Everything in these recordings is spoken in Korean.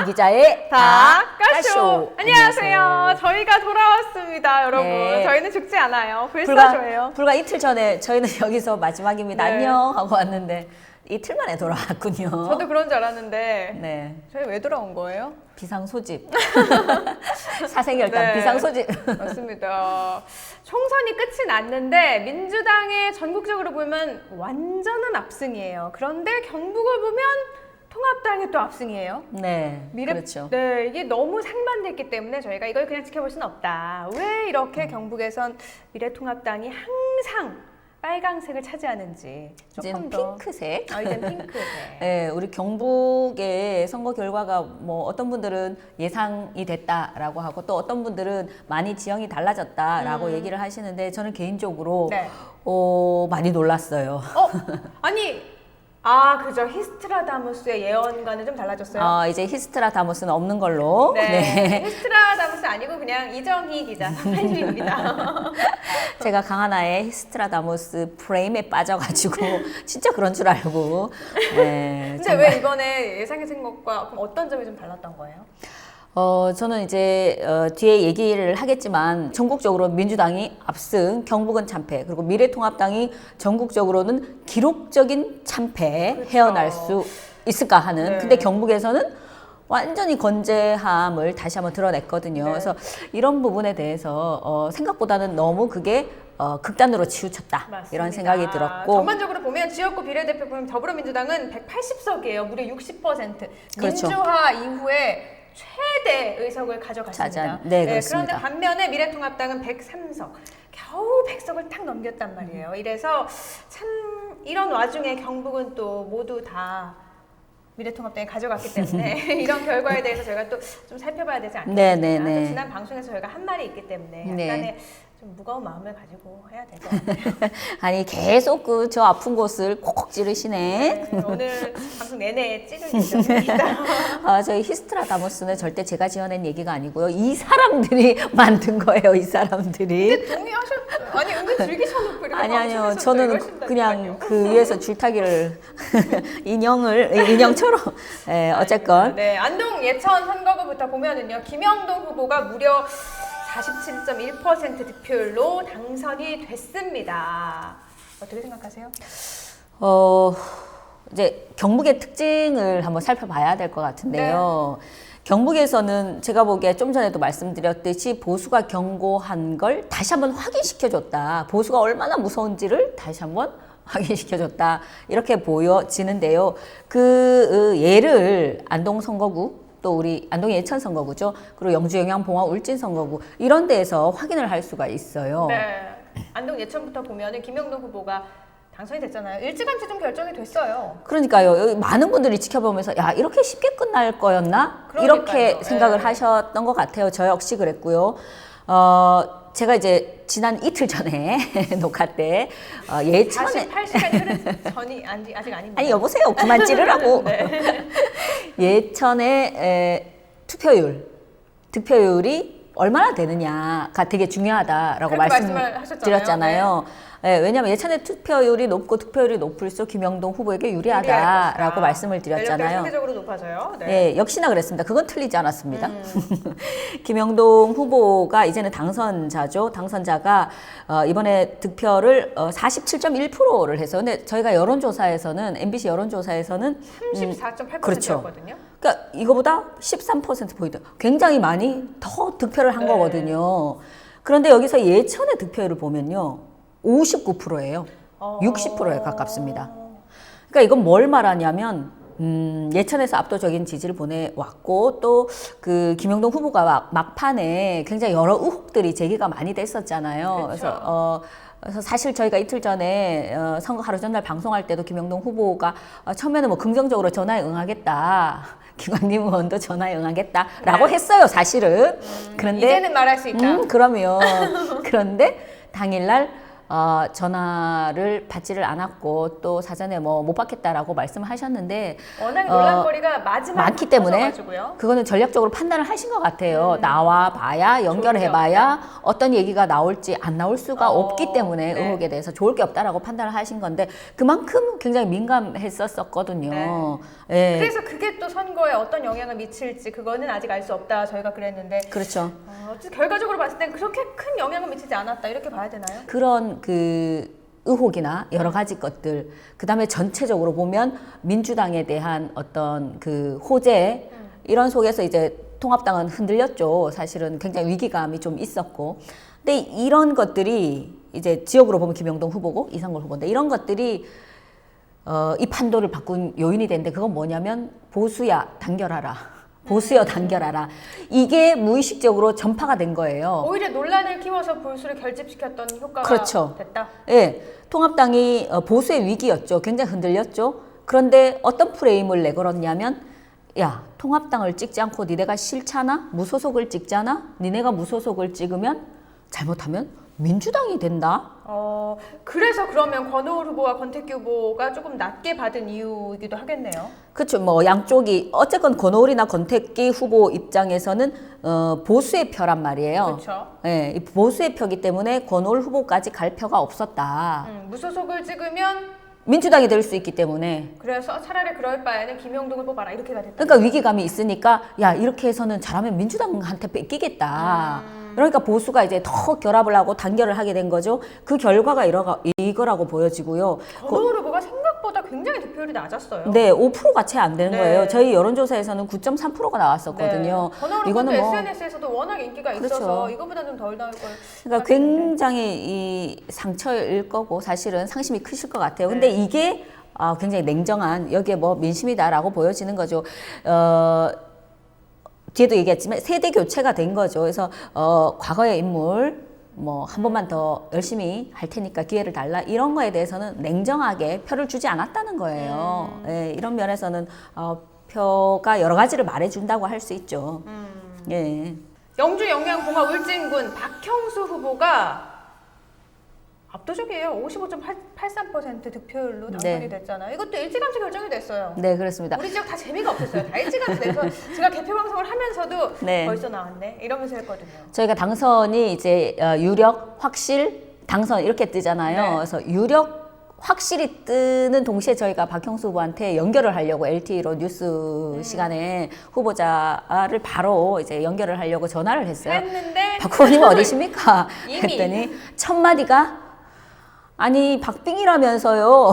기자의 다까쇼. 안녕하세요. 저희가 돌아왔습니다, 여러분. 네. 저희는 죽지 않아요. 불사조예요. 불과 이틀 전에 저희는 여기서 마지막입니다. 네. 안녕 하고 왔는데 이틀 만에 돌아왔군요. 저도 그런 줄 알았는데 네. 저희 왜 돌아온 거예요? 비상소집. 사생혈당 네. 비상소집. 맞습니다. 총선이 끝이 났는데 민주당의 전국적으로 보면 완전한 압승이에요. 그런데 경북을 보면 통합당이 또 압승이에요. 네. 그렇죠. 네, 이게 너무 상반됐기 때문에 저희가 이걸 그냥 지켜볼 수는 없다. 왜 이렇게 경북에선 미래통합당이 항상 빨강색을 차지하는지 조금 이제는 더 핑크색. 이젠 핑크색. 네, 우리 경북의 선거 결과가 뭐 어떤 분들은 예상이 됐다라고 하고 또 어떤 분들은 많이 지형이 달라졌다라고 얘기를 하시는데 저는 개인적으로 네. 많이 놀랐어요. 아니, 그죠. 히스트라다무스의 예언과는 좀 달라졌어요. 이제 히스트라다무스는 없는 걸로. 네. 히스트라다무스 아니고 그냥 이정희 기자, 사실입니다. 제가 강하나의 히스트라다무스 프레임에 빠져가지고 진짜 그런 줄 알고. 네, 근데 정말. 왜 이번에 예상했던 것과 그럼 어떤 점이 좀 달랐던 거예요? 저는 이제 뒤에 얘기를 하겠지만 전국적으로 민주당이 압승, 경북은 참패, 그리고 미래통합당이 전국적으로는 기록적인 참패 그렇죠. 헤어날 수 있을까 하는. 네. 근데 경북에서는 완전히 건재함을 다시 한번 드러냈거든요. 네. 그래서 이런 부분에 대해서 생각보다는 너무 그게 극단으로 치우쳤다. 맞습니다. 이런 생각이 들었고. 전반적으로 보면 지역구 비례대표 보면 더불어민주당은 180석이에요. 무려 60%. 그렇죠. 민주화 이후에 최대 의석을 가져갔습니다. 네, 그렇습니다. 그런데 반면에 미래통합당은 103석. 겨우 100석을 탁 넘겼단 말이에요. 이래서 참 이런 와중에 경북은 또 모두 다 미래통합당이 가져갔기 때문에 이런 결과에 대해서 저희가 또 좀 살펴봐야 되지 않겠습니까? 네. 또 지난 방송에서 저희가 한 말이 있기 때문에 네. 약간의 좀 무거운 마음을 가지고 해야 될 것 같아요. 아니 계속 저 아픈 곳을 콕콕 찌르시네. 네, 오늘 방송 내내 찌를 예정입니다. 저희 히스트라다무스는 절대 제가 지어낸 얘기가 아니고요. 이 사람들이 만든 거예요. 이 사람들이. 근데 동의하셨어요. 아니 은근 즐기셔놓고 이렇게 아니요. 방송에서 저는 이걸 하신다니까요. 그냥 그 위에서 줄타기를 인형처럼. 어쨌건. 네, 안동 예천 선거구부터 보면은요, 김영동 후보가 무려 47.1% 득표율로 당선이 됐습니다. 어떻게 생각하세요? 이제 경북의 특징을 한번 살펴봐야 될 것 같은데요. 경북에서는 제가 보기에 좀 전에도 말씀드렸듯이 보수가 경고한 걸 다시 한번 확인시켜줬다. 보수가 얼마나 무서운지를 다시 한번 확인시켜줬다. 이렇게 보여지는데요. 그 예를 안동 선거구, 또 우리 안동 예천 선거구죠. 그리고 영주 영양 봉화 울진 선거구 이런 데에서 확인을 할 수가 있어요. 네, 안동 예천부터 보면은 김영동 후보가 당선이 됐잖아요. 일찌감치 좀 결정이 됐어요. 그러니까요. 많은 분들이 지켜보면서 야 이렇게 쉽게 끝날 거였나? 이렇게 그러니까요. 생각을 네. 하셨던 것 같아요. 저 역시 그랬고요. 제가 이제 지난 이틀 전에 녹화 때 예천에 48시간 흐른 전이 아직 아닙니다. 아니 여보세요. 그만 찌르라고. 네. 예천의 득표율이 얼마나 되느냐가 되게 중요하다라고 그렇게 말씀을 말씀드렸잖아요. 네, 왜냐하면 예천의 투표율이 높고 득표율이 높을수록 김영동 후보에게 유리하다라고 말씀을 드렸잖아요. 상대적으로 높아져요. 네. 네, 역시나 그랬습니다. 그건 틀리지 않았습니다. 김영동 후보가 이제는 당선자죠. 당선자가 이번에 득표를 47.1%를 해서 근데 저희가 여론조사에서는 MBC 여론조사에서는 34.8%였거든요. 그렇죠. 그러니까 이거보다 13%포인트 굉장히 많이 더 득표를 한 네. 거거든요. 그런데 여기서 예천의 득표율을 보면요. 59%예요. 60%에 가깝습니다. 그러니까 이건 뭘 말하냐면 예천에서 압도적인 지지를 보내왔고 또 그 김영동 후보가 막판에 굉장히 여러 의혹들이 제기가 많이 됐었잖아요. 그렇죠. 그래서 사실 저희가 이틀 전에 선거 하루 전날 방송할 때도 김영동 후보가 처음에는 뭐 긍정적으로 전화에 응하겠다. 김광림 의원도 전화에 응하겠다라고 했어요, 사실은. 그런데 이제는 말할 수 있다. 그러면 그런데 당일날 전화를 받지를 않았고 또 사전에 뭐 못 받겠다라고 말씀을 하셨는데 워낙 논란거리가 마지막에 많기 때문에 터져가지고요. 그거는 전략적으로 판단을 하신 것 같아요. 나와 봐야 연결해봐야 어떤 얘기가 나올지 안 나올 수가 없기 때문에 네. 의혹에 대해서 좋을 게 없다라고 판단을 하신 건데 그만큼 굉장히 민감했었거든요. 예. 그래서 그게 또 선거에 어떤 영향을 미칠지 그거는 아직 알 수 없다 저희가 그랬는데 그렇죠. 어쨌든 결과적으로 봤을 땐 그렇게 큰 영향을 미치지 않았다 이렇게 봐야 되나요? 그런 그 의혹이나 여러 가지 것들, 그 다음에 전체적으로 보면 민주당에 대한 어떤 그 호재, 이런 속에서 이제 통합당은 흔들렸죠. 사실은 굉장히 위기감이 좀 있었고. 근데 이런 것들이 이제 지역으로 보면 김영동 후보고 이상골 후보인데 이런 것들이 이 판도를 바꾼 요인이 되는데 그건 뭐냐면 보수야 단결하라. 보수여 단결하라. 이게 무의식적으로 전파가 된 거예요. 오히려 논란을 키워서 보수를 결집시켰던 효과가 그렇죠. 됐다. 예, 통합당이 보수의 위기였죠. 굉장히 흔들렸죠. 그런데 어떤 프레임을 내걸었냐면 야, 통합당을 찍지 않고 니네가 싫잖아? 무소속을 찍잖아? 니네가 무소속을 찍으면 잘못하면 민주당이 된다? 그래서 그러면 권오울 후보와 권태규 후보가 조금 낮게 받은 이유이기도 하겠네요. 그렇죠. 뭐 양쪽이 어쨌건 권오울이나 권태기 후보 입장에서는 보수의 표란 말이에요. 그렇죠. 예, 이 보수의 표기 때문에 권오울 후보까지 갈 표가 없었다. 무소속을 찍으면 민주당이 될 수 있기 때문에. 그래서 차라리 그럴 바에는 김영동을 뽑아라 이렇게가 됐다. 그러니까 위기감이 있으니까 야 이렇게 해서는 잘하면 민주당한테 뺏기겠다. 그러니까 보수가 이제 더 결합을 하고 단결을 하게 된 거죠. 그 결과가 이거라고 보여지고요. 권오울 후보가 생각보다 굉장히 득표율이 낮았어요. 네, 5%가 채 안 되는 네. 거예요. 저희 여론조사에서는 9.3%가 나왔었거든요. 네. 권오울 이거는 후보도 뭐 SNS에서도 워낙 인기가 그렇죠. 있어서 이거보다 좀 덜 나올 걸. 그러니까 굉장히 이 상처일 거고 사실은 상심이 크실 것 같아요. 근데 이게 굉장히 냉정한 여기에 뭐 민심이다라고 보여지는 거죠. 뒤에도 얘기했지만 세대 교체가 된 거죠. 그래서 과거의 인물 뭐 한 번만 더 열심히 할 테니까 기회를 달라 이런 거에 대해서는 냉정하게 표를 주지 않았다는 거예요. 예, 이런 면에서는 표가 여러 가지를 말해준다고 할 수 있죠. 예. 영주 영양공화 울진군 박형수 후보가 압도적이에요. 55.83% 득표율로 당선이 됐잖아요. 이것도 일찌감치 결정이 됐어요. 네, 그렇습니다. 우리 지역 다 재미가 없었어요. 다 일찌감치 돼서 제가 개표 방송을 하면서도 네. 벌써 나왔네 이러면서 했거든요. 저희가 당선이 이제 유력, 확실, 당선 이렇게 뜨잖아요. 네. 그래서 유력, 확실히 뜨는 동시에 저희가 박형수 후보한테 연결을 하려고 LTE로 뉴스 시간에 후보자를 바로 이제 연결을 하려고 전화를 했어요. 했는데 박 후보님 어디십니까? 이미. 했더니 첫 마디가 아니 박빙이라면서요.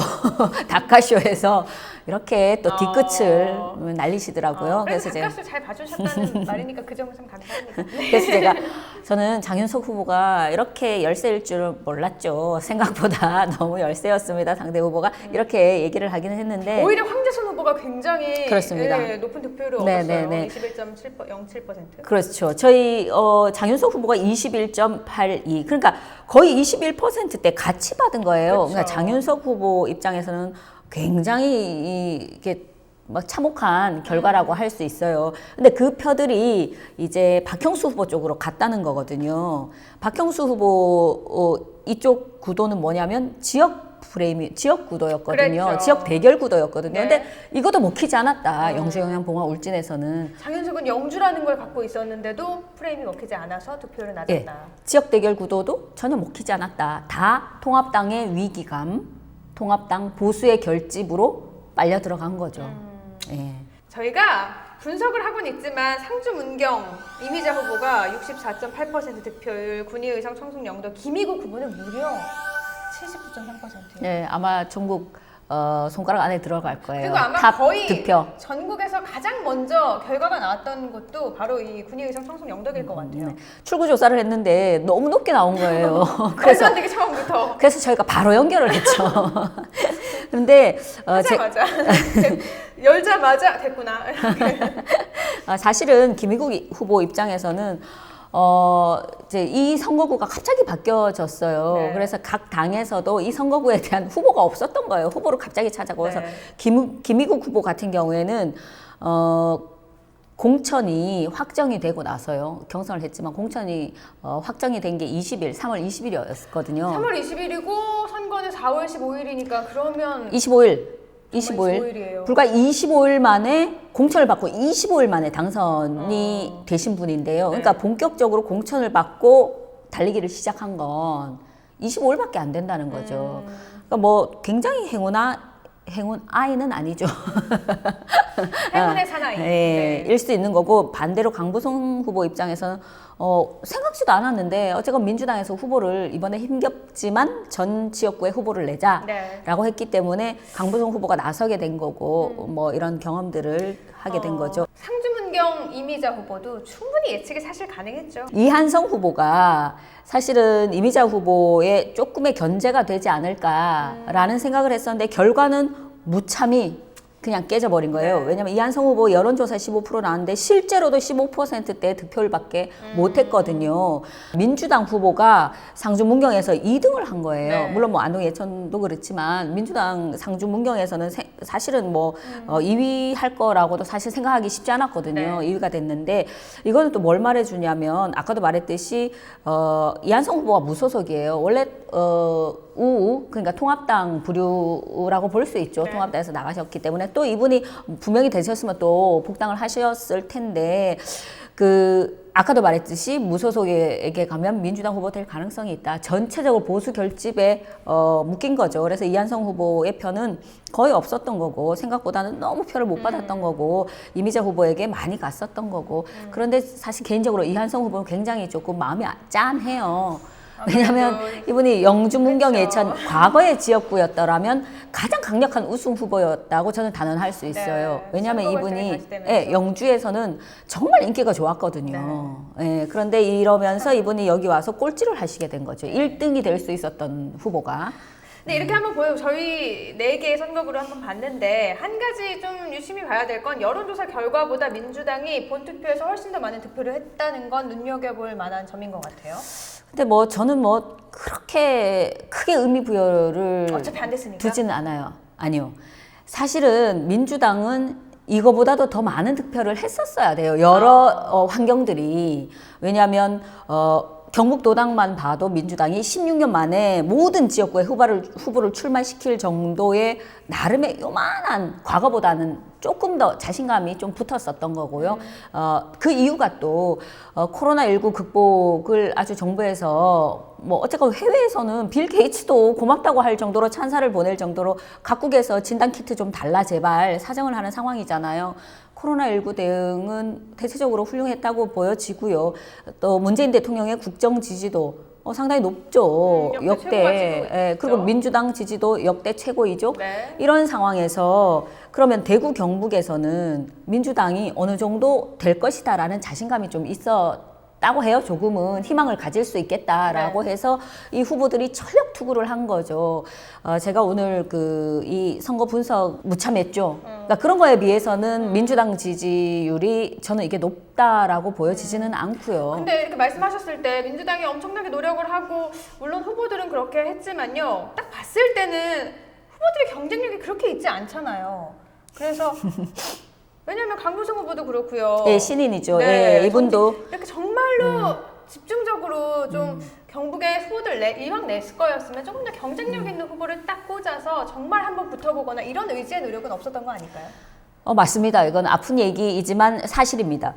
다카쇼에서 이렇게 또 뒤끝을 날리시더라고요. 그래서 제가 값을 잘 봐주셨다는 말이니까 그 점은 참 감사합니다. 그래서 저는 장윤석 후보가 이렇게 열세일 줄 몰랐죠. 생각보다 너무 열세였습니다. 상대 후보가 이렇게 얘기를 하기는 했는데 오히려 황재순 후보가 굉장히 그렇습니다. 높은 득표율을 네, 얻었어요. 네, 네. 21.07%. 그렇죠. 저희 장윤석 후보가 21.82 그러니까 거의 21%대 같이 받은 거예요. 그렇죠. 그러니까 장윤석 후보 입장에서는 굉장히 이게 막 참혹한 결과라고 할 수 있어요. 근데 그 표들이 이제 박형수 후보 쪽으로 갔다는 거거든요. 박형수 후보 이쪽 구도는 뭐냐면 지역 프레임이 지역 구도였거든요. 그랬죠. 지역 대결 구도였거든요. 네. 근데 이것도 먹히지 않았다. 영주 영양 봉화 울진에서는 장윤석은 영주라는 걸 갖고 있었는데도 프레임이 먹히지 않아서 득표율은 낮았다. 예, 지역 대결 구도도 전혀 먹히지 않았다. 다 통합당의 위기감, 통합당 보수의 결집으로 빨려 들어간 거죠. 예. 저희가 분석을 하고는 있지만 상주 문경 이미자 후보가 64.8% 득표율, 군의의성 청송 영도 김희국 후보는 무려 79.3%예요. 예, 아마 전국 손가락 안에 들어갈 거예요. 그리고 아마 탑 거의 득표. 전국에서 가장 먼저 결과가 나왔던 곳도 바로 이 군의의성 청송 영덕일 것 같아요. 네. 출구 조사를 했는데 너무 높게 나온 거예요. 말도 그래서 안 되게 처음부터 그래서 저희가 바로 연결을 했죠. 그런데 하자마자 열자마자 됐구나. 사실은 김희국 후보 입장에서는 이제 이 선거구가 갑자기 바뀌어졌어요. 네. 그래서 각 당에서도 이 선거구에 대한 후보가 없었던 거예요. 후보를 갑자기 찾아고. 그래서 네. 김희국 후보 같은 경우에는 공천이 확정이 되고 나서요. 경선을 했지만 공천이 확정이 된 게 3월 20일이었거든요. 3월 20일이고 선거는 4월 15일이니까 그러면 25일. 이에요. 불과 25일 만에 공천을 받고 25일 만에 당선이 되신 분인데요. 그러니까 네. 본격적으로 공천을 받고 달리기를 시작한 건 25일밖에 안 된다는 거죠. 그러니까 뭐 굉장히 행운 아이는 아니죠. 행운의 사나이. 네, 일 수 있는 거고, 반대로 강부송 후보 입장에서는 생각지도 않았는데 어쨌건 민주당에서 후보를 이번에 힘겹지만 전 지역구에 후보를 내자라고 했기 때문에 강부송 후보가 나서게 된 거고, 뭐 이런 경험들을 하게 된 거죠. 상주문경 이미자 후보도 충분히 예측이 사실 가능했죠. 이한성 후보가 사실은 이미자 후보의 조금의 견제가 되지 않을까라는 생각을 했었는데 결과는 무참히 그냥 깨져버린 거예요. 네. 왜냐면 이한성 후보 여론조사 15% 나왔는데 실제로도 15%대 득표율밖에 못했거든요. 민주당 후보가 상주 문경에서 2등을 한 거예요. 네. 물론 뭐 안동 예천도 그렇지만 민주당 상주 문경에서는 사실은 뭐 2위 할 거라고도 사실 생각하기 쉽지 않았거든요. 네. 2위가 됐는데 이거는 또 뭘 말해주냐면 아까도 말했듯이 이한성 후보가 무소속이에요. 원래 그러니까 통합당 부류라고 볼 수 있죠. 네. 통합당에서 나가셨기 때문에 또 이분이 분명히 되셨으면 또 복당을 하셨을 텐데 아까도 말했듯이 무소속에게 가면 민주당 후보 될 가능성이 있다. 전체적으로 보수 결집에 묶인 거죠. 그래서 이한성 후보의 표는 거의 없었던 거고 생각보다는 너무 표를 못 받았던 거고 이미자 후보에게 많이 갔었던 거고 그런데 사실 개인적으로 이한성 후보는 굉장히 조금 마음이 짠해요. 왜냐하면 이분이 영주, 문경, 그렇죠. 예천 과거의 지역구였더라면 가장 강력한 우승 후보였다고 저는 단언할 수 있어요. 네, 왜냐하면 선거 이분이 발전이 다시 되면서. 영주에서는 정말 인기가 좋았거든요. 그런데 이러면서 이분이 여기 와서 꼴찌를 하시게 된 거죠. 1등이 될 수 있었던 후보가. 네, 이렇게 한번 보여 저희 4개의 선거구를 한번 봤는데 한 가지 좀 유심히 봐야 될 건 여론조사 결과보다 민주당이 본투표에서 훨씬 더 많은 득표를 했다는 건 눈여겨볼 만한 점인 것 같아요. 근데 뭐 저는 뭐 그렇게 크게 의미 부여를 어차피 안 됐으니까. 두지는 않아요. 아니요. 사실은 민주당은 이거보다도 더 많은 득표를 했었어야 돼요. 여러 환경들이. 왜냐하면 경북도당만 봐도 민주당이 16년 만에 모든 지역구에 후보를 출마시킬 정도의 나름의 요만한 과거보다는 조금 더 자신감이 좀 붙었었던 거고요. 그 이유가 또 코로나19 극복을 아주 정부에서 뭐 어쨌건 해외에서는 빌 게이츠도 고맙다고 할 정도로 찬사를 보낼 정도로 각국에서 진단키트 좀 달라 제발 사정을 하는 상황이잖아요. 코로나19 대응은 대체적으로 훌륭했다고 보여지고요. 또 문재인 대통령의 국정 지지도 상당히 높죠. 역대. 그리고 민주당 지지도 역대 최고이죠. 네. 이런 상황에서 그러면 대구 경북에서는 민주당이 어느 정도 될 것이다라는 자신감이 좀 있었다고 해요. 조금은 희망을 가질 수 있겠다라고 해서 이 후보들이 전력 투구를 한 거죠. 제가 오늘 이 선거 분석 무참했죠. 그러니까 그런 거에 비해서는 민주당 지지율이 저는 이게 높다라고 보여지지는 않고요. 근데 이렇게 말씀하셨을 때 민주당이 엄청나게 노력을 하고 물론 후보들은 그렇게 했지만요. 딱 봤을 때는 후보들의 경쟁력이 그렇게 있지 않잖아요. 그래서 왜냐하면 강부성 후보도 그렇고요. 예, 신인이죠. 예, 이분도 이렇게 정말로 집중적으로 좀 경북의 후보들 이왕 냈을 거였으면 조금 더 경쟁력 있는 후보를 딱 꽂아서 정말 한번 붙어보거나 이런 의지의 노력은 없었던 거 아닐까요? 맞습니다. 이건 아픈 얘기이지만 사실입니다.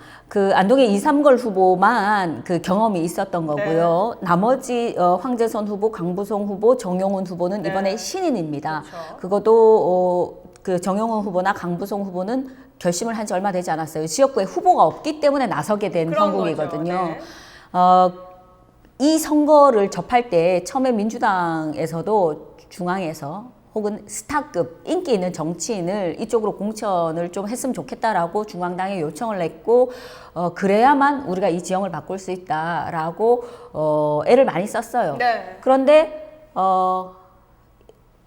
안동의 이삼걸 후보만 경험이 있었던 거고요. 나머지 황재선 후보, 강부송 후보, 정용훈 후보는 이번에 신인입니다. 그렇죠. 그것도 정용훈 후보나 강부송 후보는 결심을 한 지 얼마 되지 않았어요. 지역구에 후보가 없기 때문에 나서게 된 그런 선거이거든요. 거죠. 네. 이 선거를 접할 때 처음에 민주당에서도 중앙에서 혹은 스타급 인기 있는 정치인을 이쪽으로 공천을 좀 했으면 좋겠다라고 중앙당에 요청을 냈고 그래야만 우리가 이 지형을 바꿀 수 있다라고 애를 많이 썼어요. 네. 그런데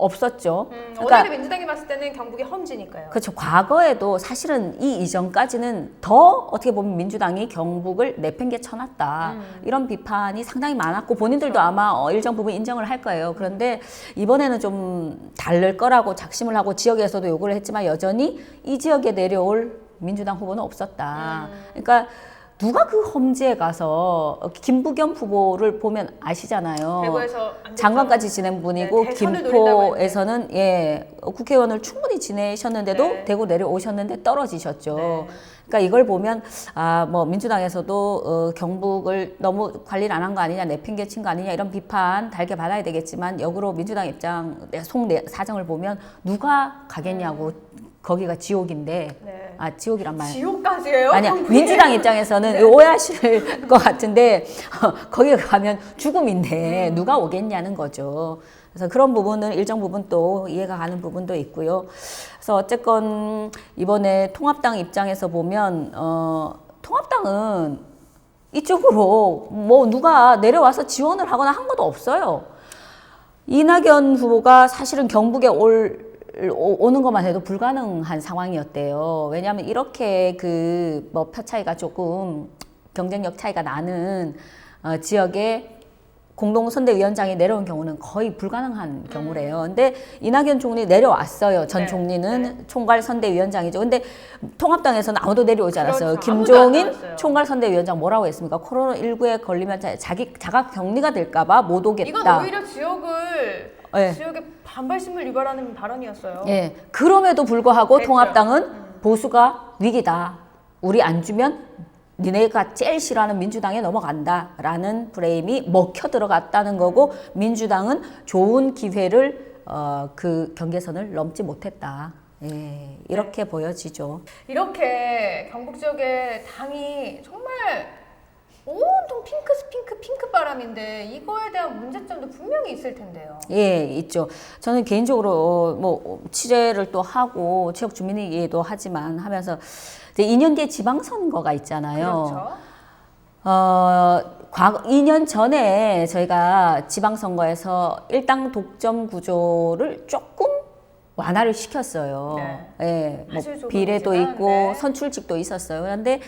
없었죠. 어차피 민주당이 봤을 때는 경북이 험지니까요. 그렇죠. 과거에도 사실은 이 이전까지는 더 어떻게 보면 민주당이 경북을 내팽개쳐놨다. 이런 비판이 상당히 많았고 본인들도 아마 일정 부분 인정을 할 거예요. 그런데 이번에는 좀 다를 거라고 작심을 하고 지역에서도 요구를 했지만 여전히 이 지역에 내려올 민주당 후보는 없었다. 그러니까 누가 그 험지에 가서 김부겸 후보를 보면 아시잖아요. 대구에서 안 장관까지 지낸 분이고 네, 대선을 노린다고 김포에서는 국회의원을 충분히 지내셨는데도 네. 대구 내려오셨는데 떨어지셨죠. 네. 그러니까 이걸 보면 뭐 민주당에서도 경북을 너무 관리를 안 한 거 아니냐, 내팽개친 거 아니냐 이런 비판 달게 받아야 되겠지만 역으로 민주당 입장 속 사정을 보면 누가 가겠냐고. 거기가 지옥인데 네. 지옥이란 말 지옥까지예요? 아니야. 경북이? 민주당 입장에서는 오해하실 것 같은데 거기 가면 죽음인데 누가 오겠냐는 거죠. 그래서 그런 부분은 일정 부분 또 이해가 가는 부분도 있고요. 그래서 어쨌건 이번에 통합당 입장에서 보면 통합당은 이쪽으로 뭐 누가 내려와서 지원을 하거나 한 것도 없어요. 이낙연 후보가 사실은 경북에 오는 것만 해도 불가능한 상황이었대요. 왜냐하면 이렇게 뭐 표 차이가 조금 경쟁력 차이가 나는 지역에 공동선대위원장이 내려온 경우는 거의 불가능한 경우래요. 근데 이낙연 총리 내려왔어요. 전 네, 총리는 네. 총괄선대위원장이죠. 근데 통합당에서는 아무도 내려오지 않았어요. 그렇죠. 아무도 안 김종인 나왔어요. 총괄선대위원장 뭐라고 했습니까? 코로나19에 걸리면 자각 격리가 될까봐 못 오겠다. 이건 오히려 지역을 네. 지역의 반발심을 유발하는 발언이었어요. 예. 그럼에도 불구하고 그랬죠. 통합당은 보수가 위기다. 우리 안 주면 니네가 제일 싫어하는 민주당에 넘어간다라는 프레임이 먹혀 들어갔다는 거고 민주당은 좋은 기회를 그 경계선을 넘지 못했다. 예. 이렇게 보여지죠. 이렇게 경북 지역의 당이 정말 온통 핑크 바람인데 이거에 대한 문제점도 분명히 있을 텐데요. 예, 있죠. 저는 개인적으로 뭐 취재를 또 하고 지역 주민이기도 하지만 하면서 이제 2년 뒤에 지방선거가 있잖아요. 그렇죠. 과거 2년 전에 저희가 지방선거에서 일당 독점 구조를 조금 완화를 시켰어요. 예, 뭐 아주 조금이지만, 비례도 있고 네. 선출직도 있었어요. 그런데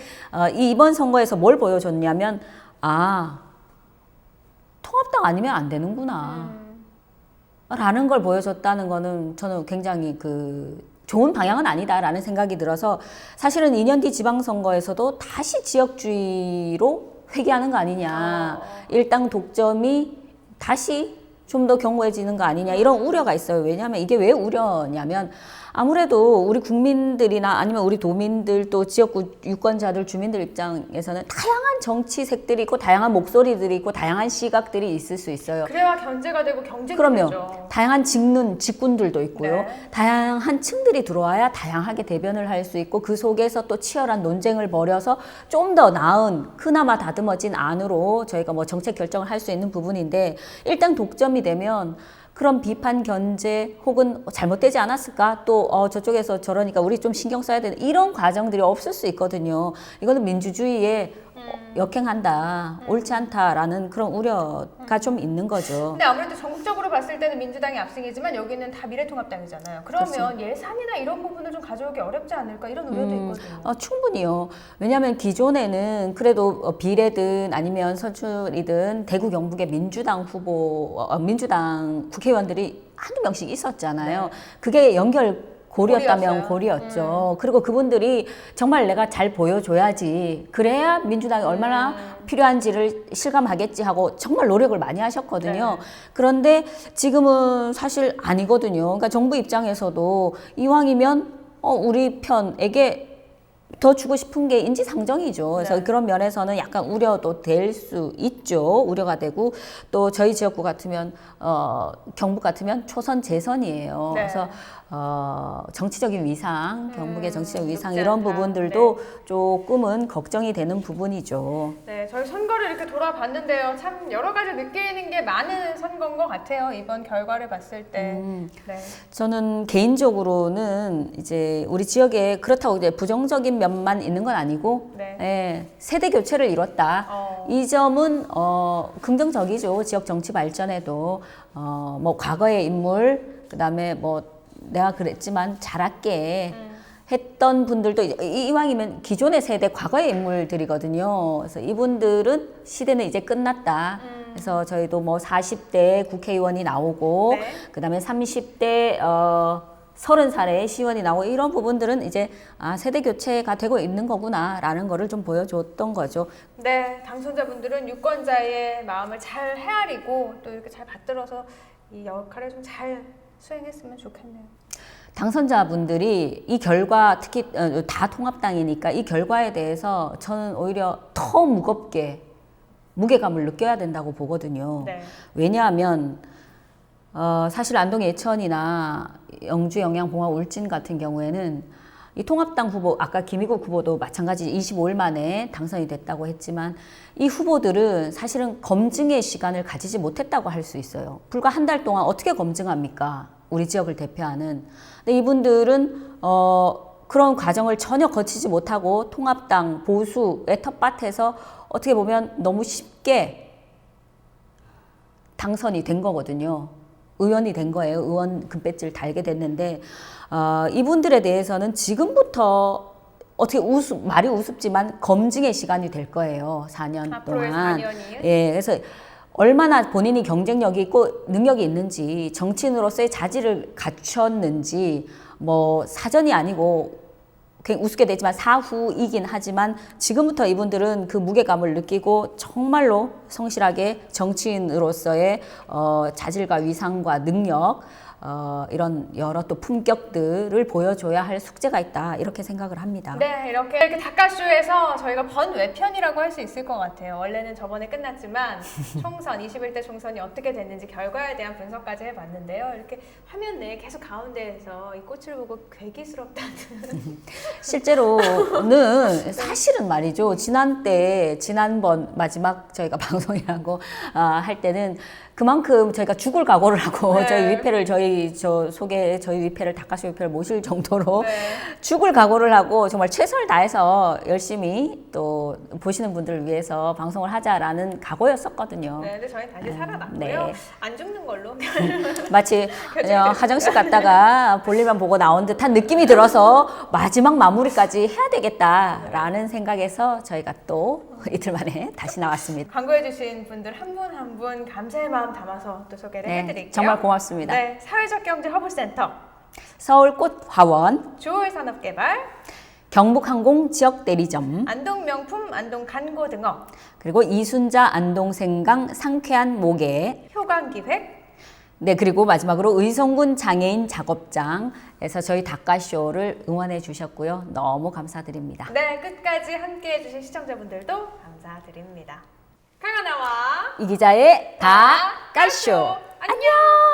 이번 선거에서 뭘 보여줬냐면 통합당 아니면 안 되는구나 라는 걸 보여줬다는 거는 저는 굉장히 좋은 방향은 아니다라는 생각이 들어서 사실은 2년 뒤 지방선거에서도 다시 지역주의로 회귀하는 거 아니냐. 일당 독점이 다시 좀 더 견고해지는 거 아니냐 이런 우려가 있어요. 왜냐하면 이게 왜 우려냐면 아무래도 우리 국민들이나 아니면 우리 도민들 또 지역구 유권자들 주민들 입장에서는 다양한 정치색들이 있고 다양한 목소리들이 있고 다양한 시각들이 있을 수 있어요. 그래야 견제가 되고 경쟁이 그럼요. 되죠. 다양한 직군들도 있고요. 네. 다양한 층들이 들어와야 다양하게 대변을 할 수 있고 그 속에서 또 치열한 논쟁을 벌여서 좀 더 나은 그나마 다듬어진 안으로 저희가 뭐 정책 결정을 할 수 있는 부분인데 일단 독점이 되면 그런 비판 견제 혹은 잘못되지 않았을까 또 저쪽에서 저러니까 우리 좀 신경 써야 되는 이런 과정들이 없을 수 있거든요. 이거는 민주주의에 역행한다, 옳지 않다라는 그런 우려가 좀 있는 거죠. 근데 아무래도 전국적으로 봤을 때는 민주당이 압승이지만 여기는 다 미래통합당이잖아요. 그러면 그렇죠. 예산이나 이런 부분을 좀 가져오기 어렵지 않을까 이런 우려도 있거든요. 충분히요. 왜냐하면 기존에는 그래도 비례든 아니면 선출이든 대구 경북의 민주당 후보, 민주당 국회의원들이 한두 명씩 있었잖아요. 네. 그게 연결 고리였다면 고리였어요. 고리였죠. 그리고 그분들이 정말 내가 잘 보여줘야지. 그래야 민주당이 얼마나 필요한지를 실감하겠지 하고 정말 노력을 많이 하셨거든요. 네. 그런데 지금은 사실 아니거든요. 그러니까 정부 입장에서도 이왕이면 우리 편에게 더 주고 싶은 게 인지상정이죠. 그래서 네. 그런 면에서는 약간 우려도 될 수 있죠. 우려가 되고 또 저희 지역구 같으면 경북 같으면 초선 재선이에요. 네. 그래서 정치적인 위상, 경북의 정치적 위상 높지 이런 않다. 부분들도 조금은 걱정이 되는 부분이죠. 네, 저희 선거를 이렇게 돌아봤는데요. 참 여러 가지 느끼는 게 많은 선거인 것 같아요. 이번 결과를 봤을 때. 네. 저는 개인적으로는 이제 우리 지역에 그렇다고 이제 부정적인 면만 있는 건 아니고 네. 예, 세대 교체를 이뤘다. 이 점은 긍정적이죠. 지역 정치 발전에도 뭐 과거의 인물 그다음에 뭐 내가 그랬지만 잘할게 했던 분들도 이왕이면 기존의 세대 과거의 인물들이거든요. 그래서 이분들은 시대는 이제 끝났다. 그래서 저희도 뭐 40대 국회의원이 나오고 네. 그다음에 30대 30살에 시원이 나오고 이런 부분들은 이제 세대 교체가 되고 있는 거구나라는 거를 좀 보여줬던 거죠. 네, 당선자분들은 유권자의 마음을 잘 헤아리고 또 이렇게 잘 받들어서 이 역할을 좀 잘 수행했으면 좋겠네요. 당선자분들이 이 결과 특히 다 통합당이니까 이 결과에 대해서 저는 오히려 더 무겁게 무게감을 느껴야 된다고 보거든요. 네. 왜냐하면 사실 안동 예천이나 영주 영양 봉화 울진 같은 경우에는 이 통합당 후보 아까 김희국 후보도 마찬가지 25일 만에 당선이 됐다고 했지만 이 후보들은 사실은 검증의 시간을 가지지 못했다고 할 수 있어요. 불과 한 달 동안 어떻게 검증합니까? 우리 지역을 대표하는. 근데 이분들은 그런 과정을 전혀 거치지 못하고 통합당 보수의 텃밭에서 어떻게 보면 너무 쉽게 당선이 된 거거든요. 의원이 된 거예요. 의원 금배지를 달게 됐는데 이분들에 대해서는 지금부터 어떻게 말이 우습지만 검증의 시간이 될 거예요. 4년 앞으로의 동안. 4년이요? 예, 그래서 얼마나 본인이 경쟁력이 있고 능력이 있는지, 정치인으로서의 자질을 갖췄는지, 뭐 사전이 아니고 그냥 우습게 되지만 사후이긴 하지만 지금부터 이분들은 그 무게감을 느끼고 정말로 성실하게 정치인으로서의 자질과 위상과 능력 이런 여러 또 품격들을 보여줘야 할 숙제가 있다 이렇게 생각을 합니다. 네, 이렇게 닭가쇼에서 저희가 번외편이라고 할 수 있을 것 같아요. 원래는 저번에 끝났지만 총선, 21대 총선이 어떻게 됐는지 결과에 대한 분석까지 해봤는데요. 이렇게 화면 내에 계속 가운데에서 이 꽃을 보고 괴기스럽다는 실제로는 사실은 말이죠. 지난번 마지막 저희가 방송이라고 할 때는 그만큼 저희가 죽을 각오를 하고 네. 저희 위패를 저희 위패를 닭가슴 위패를 모실 정도로 네. 죽을 각오를 하고 정말 최선을 다해서 열심히 또 보시는 분들을 위해서 방송을 하자라는 각오였었거든요. 네, 근데 저희 다시 살아났고요. 네. 안 죽는 걸로. 마치 화장실 갔다가 볼일만 보고 나온 듯한 느낌이 들어서 마지막 마무리까지 해야 되겠다라는 생각에서 저희가 또 이틀 만에 다시 나왔습니다. 광고해주신 분들 한 분 한 분 감사의 마음 담아서 또 소개를 해드릴게요. 정말 고맙습니다. 네, 사회적경제허브센터, 서울꽃화원, 주울산업개발, 경북항공 지역대리점, 안동명품 안동간고등어, 그리고 이순자 안동생강 상쾌한 모계, 효광기획, 네, 그리고 마지막으로 의성군 장애인 작업장에서 저희 닭가쇼를 응원해 주셨고요. 너무 감사드립니다. 네, 끝까지 함께해주신 시청자분들도 감사드립니다. 강하나와 이 기자의 닭가쇼. 안녕!